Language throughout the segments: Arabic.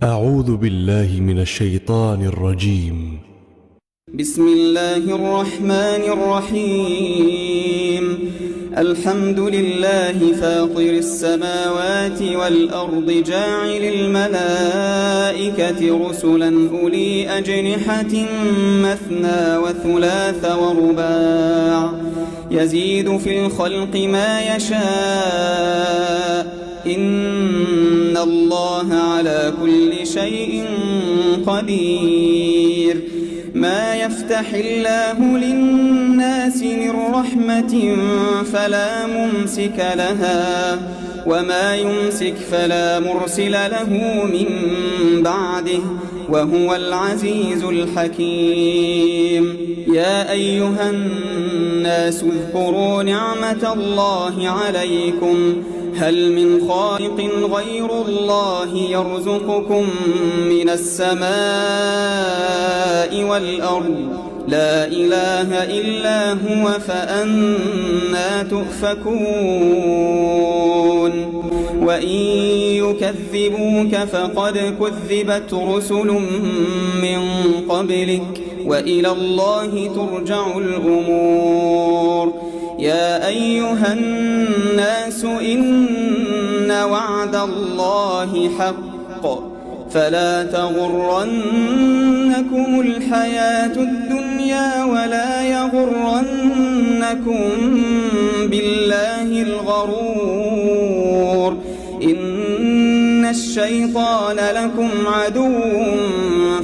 أعوذ بالله من الشيطان الرجيم. بسم الله الرحمن الرحيم. الحمد لله فاطر السماوات والأرض جاعل الملائكة رسلا أولي أجنحة مثنى وثلاث ورباع يزيد في الخلق ما يشاء إن الله على كل شيء قدير. ما يفتح الله للناس من رحمة فلا ممسك لها وما يمسك فلا مرسل له من بعده وهو العزيز الحكيم. يا أيها الناس اذكروا نعمة الله عليكم هل من خالق غير الله يرزقكم من السماء والأرض لا إله إلا هو فأنى تؤفكون. وإن يكذبوك فقد كذبت رسل من قبلك وإلى الله ترجع الأمور. يا أيها الناس إن وعد الله حق فلا تغرنكم الحياة الدنيا ولا يغرنكم بالله الغرور. إن الشيطان لكم عدو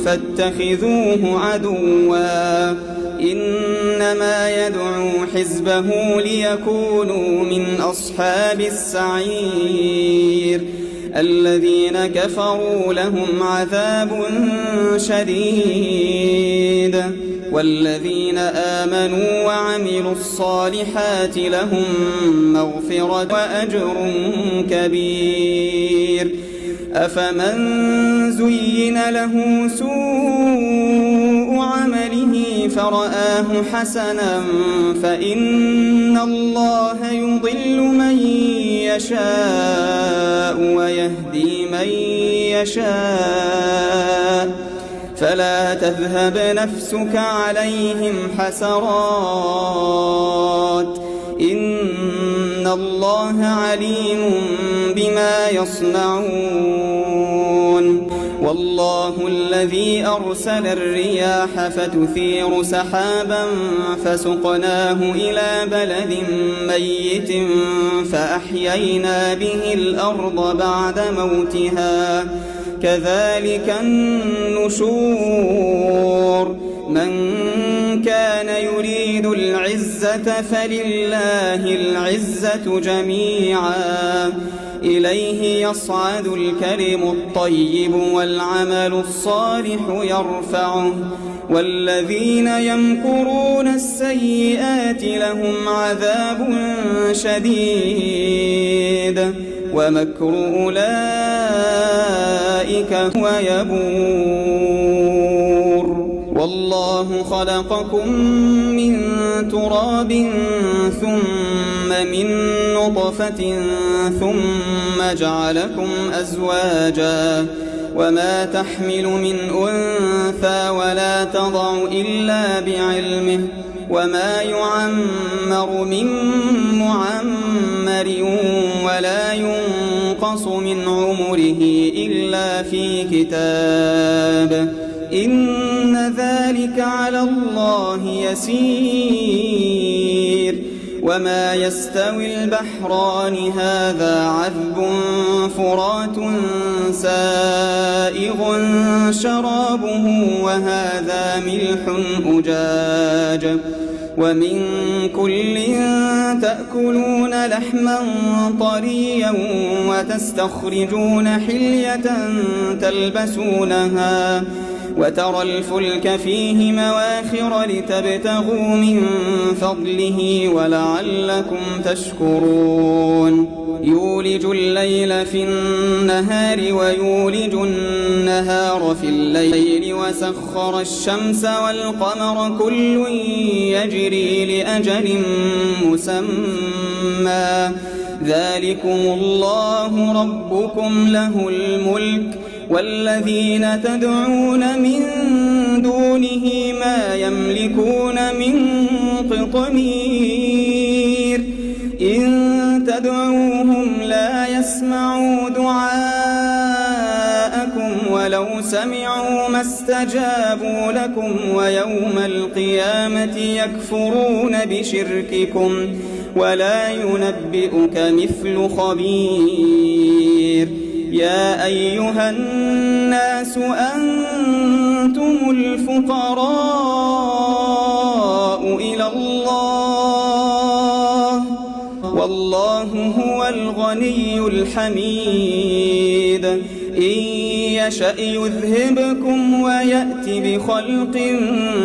فاتخذوه عدوا إنما يدعو حزبه ليكونوا من أصحاب السعير. الذين كفروا لهم عذاب شديد والذين آمنوا وعملوا الصالحات لهم مغفرة وأجر كبير. أفمن زين له سوء عمله فرآه حسنا فإن الله يضل من يشاء ويهدي من يشاء فلا تذهب نفسك عليهم حسرات إن الله عليم بما يصنعون. والله الذي أرسل الرياح فتثير سحابا فسقناه إلى بلد ميت فأحيينا به الأرض بعد موتها كذلك النشور. من كان يريد العزة فلله العزة جميعا إليه يصعد الكلم الطيب والعمل الصالح يرفعه والذين يمكرون السيئات لهم عذاب شديد ومكر أولئك هو يبور. والله خلقكم من تراب ثم من نطفة ثم جعلكم أزواجا وما تحمل من أنثى ولا تضع إلا بعلمه وما يعمر من معمر ولا ينقص من عمره إلا في كتاب إن ذلك على الله يسير. وما يستوي البحران هذا عذب فرات سائغ شرابه وهذا ملح أجاج ومن كل تأكلون لحما طريا وتستخرجون حلية تلبسونها وترى الفلك فيه مواخر لتبتغوا من فضله ولعلكم تشكرون. يولج الليل في النهار ويولج النهار في الليل وسخر الشمس والقمر كل يجري لأجل مسمى ذلكم الله ربكم له الملك والذين تدعون من دونه ما يملكون من قطمير إن تدعوهم لا يسمعوا دعاءكم ولو سمعوا ما استجابوا لكم ويوم القيامة يكفرون بشرككم ولا ينبئك مثل خبير يا أيها الناس أنتم الفقراء إلى الله والله هو الغني الحميد إن يشأ يذهبكم ويأت بخلق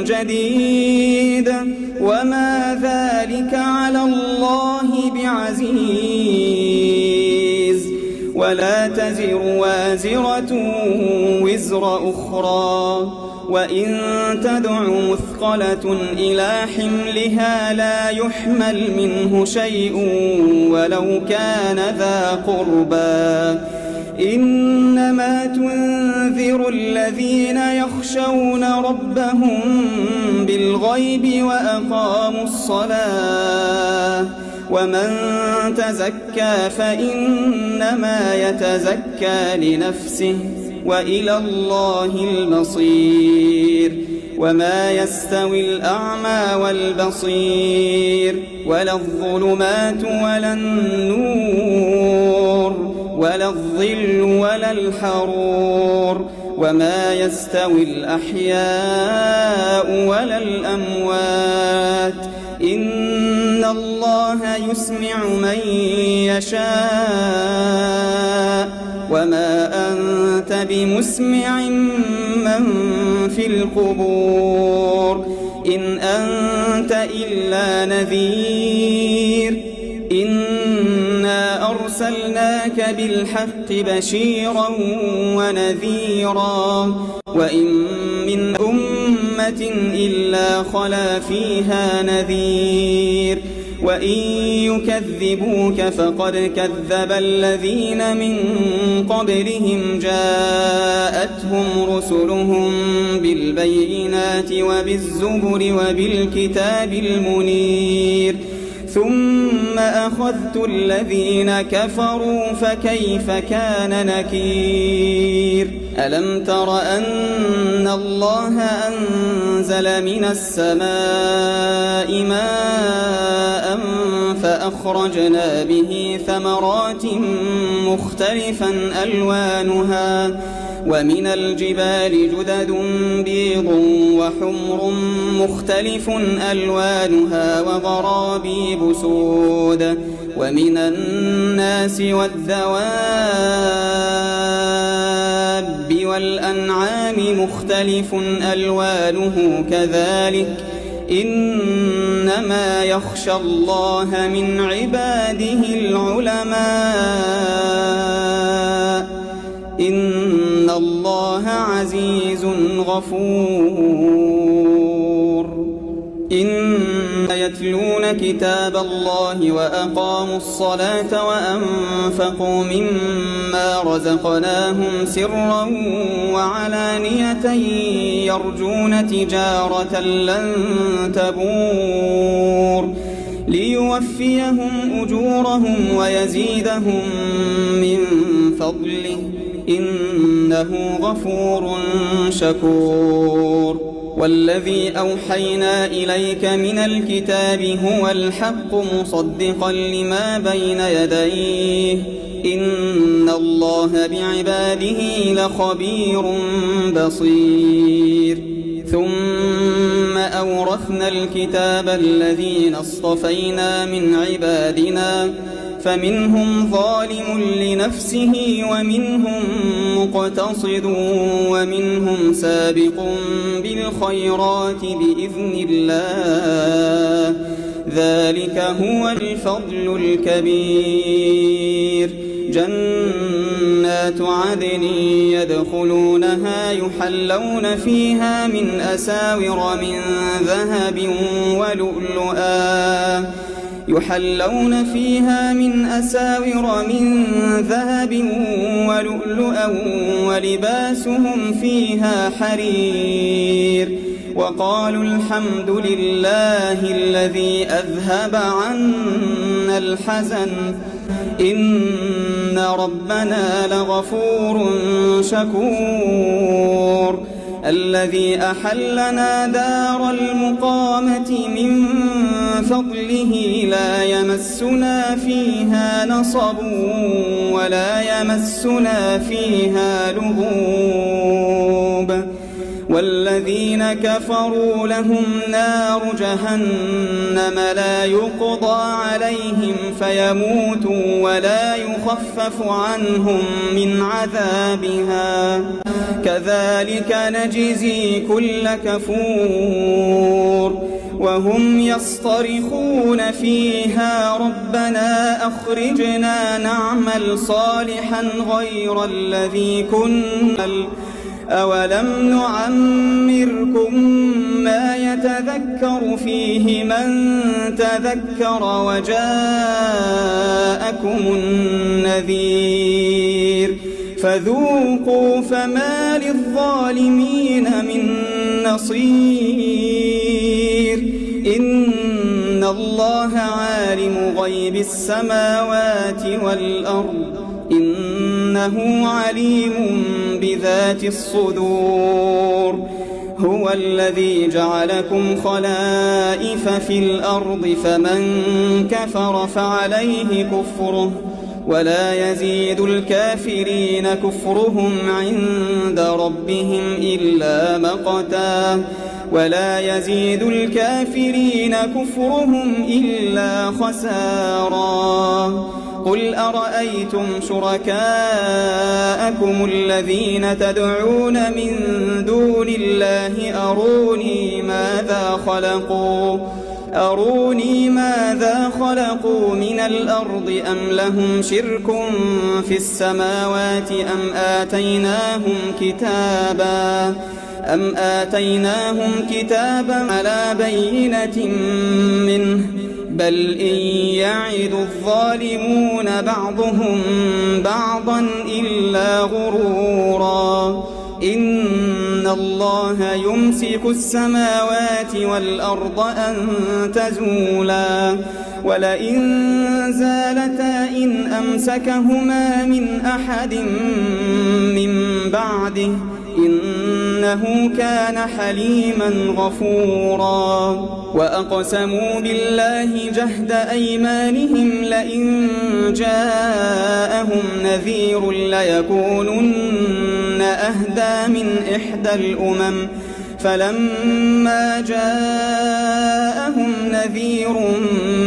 جديد وما ذلك على الله بعزيز ولا تزر وازرة وزر أخرى وإن تدع مثقلة إلى حملها لا يحمل منه شيء ولو كان ذا قربى إنما تنذر الذين يخشون ربهم بالغيب وأقاموا الصلاة ومن تزكى فإنما يتزكى لنفسه وإلى الله المصير وما يستوي الأعمى والبصير ولا الظلمات ولا النور ولا الظل ولا الحرور وما يستوي الأحياء ولا الأموات إن الله يسمع من يشاء وما أنت بمسمع من في القبور إن أنت إلا نذير إنا أرسلناك بالحق بشيرا ونذيرا وإن من أمة إلا خلا فيها نذير وإن يكذبوك فقد كذب الذين من قبلهم جاءتهم رسلهم بالبينات وبالزبر وبالكتاب المنير ثم أخذت الذين كفروا فكيف كان نكير ألم تر أن الله أنزل من السماء ماء فأخرجنا به ثمرات مختلفا ألوانها ومن الجبال جدد بيض وحمر مختلف ألوانها وغرابيب سود ومن الناس والدواب والأنعام مختلف ألوانه كذلك إنما يخشى الله من عباده العلماء إن الله عزيز غفور إن يتلون كتاب الله وأقاموا الصلاة وأنفقوا مما رزقناهم سرا وعلانية يرجون تجارة لن تبور ليوفيهم أجورهم ويزيدهم من فضله إنه غفور شكور والذي أوحينا إليك من الكتاب هو الحق مصدقا لما بين يديه إن الله بعباده لخبير بصير ثم أورثنا الكتاب الذين اصطفينا من عبادنا فمنهم ظالم لنفسه ومنهم مقتصد ومنهم سابق بالخيرات بإذن الله ذلك هو الفضل الكبير جنات عدن يدخلونها يحلون فيها من أساور من ذهب ولؤلؤا يحلون فيها من أساور من ذهب ولؤلؤا ولباسهم فيها حرير وقالوا الحمد لله الذي أذهب عنا الحزن إن ربنا لغفور شكور الذي أحلنا دار المقامة من فضله لا يمسنا فيها نصب ولا يمسنا فيها لغوب والذين كفروا لهم نار جهنم لا يقضى عليهم فيموتوا ولا يخفف عنهم من عذابها كذلك نجزي كل كفور وهم يصطرخون فيها ربنا أخرجنا نعمل صالحا غير الذي كنا أولم نعمركم ما يتذكر فيه من تذكر وجاءكم النذير فذوقوا فما للظالمين من نصير إن الله عالم غيب السماوات والأرض إنه عليم بذات الصدور هو الذي جعلكم خلائف في الأرض فمن كفر فعليه كفره ولا يزيد الكافرين كفرهم عند ربهم إلا مقتا ولا يزيد الكافرين كفرهم إلا خسارا قل أرأيتم شركاءكم الذين تدعون من دون الله أروني ماذا خلقوا من الأرض أم لهم شرك في السماوات أم آتيناهم كتابا على بينة منه بل إن يعد الظالمون بعضهم بعضا إلا غرورا إن الله يمسك السماوات والأرض أن تزولا ولئن زالتا إن أمسكهما من أحد من بعده إنه كان حليما غفورا وأقسموا بالله جهد أيمانهم لئن جاءهم نذير ليكونن أهدى من إحدى الأمم فلما جاءهم نذير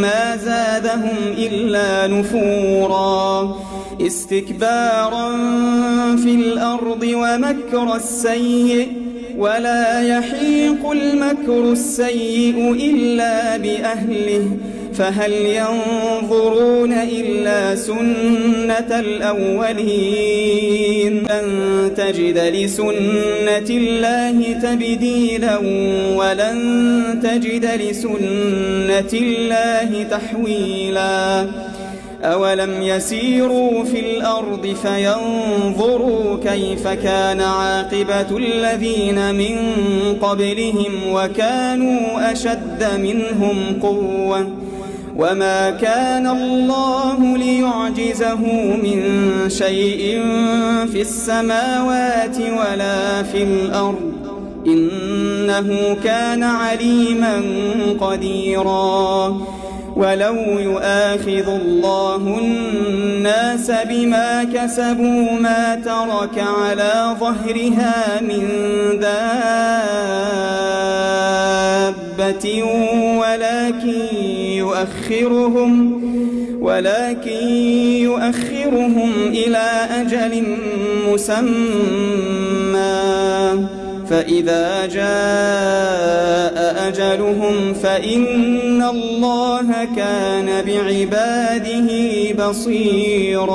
ما زادهم إلا نفورا استكبارا في الأرض ومكر السيء ولا يحيق المكر السيء إلا بأهله فهل ينظرون إلا سنة الأولين لن تجد لسنة الله تبديلا ولن تجد لسنة الله تحويلا أولم يسيروا في الأرض فينظروا كيف كان عاقبة الذين من قبلهم وكانوا أشد منهم قوة وما كان الله ليعجزه من شيء في السماوات ولا في الأرض إنه كان عليما قديرا ولو يؤاخذ الله الناس بما كسبوا ما ترك على ظهرها من دابة ولكن يؤخرهم إلى أجل مسمى فإذا جاء أجلهم فإن الله كان بعباده بصيراً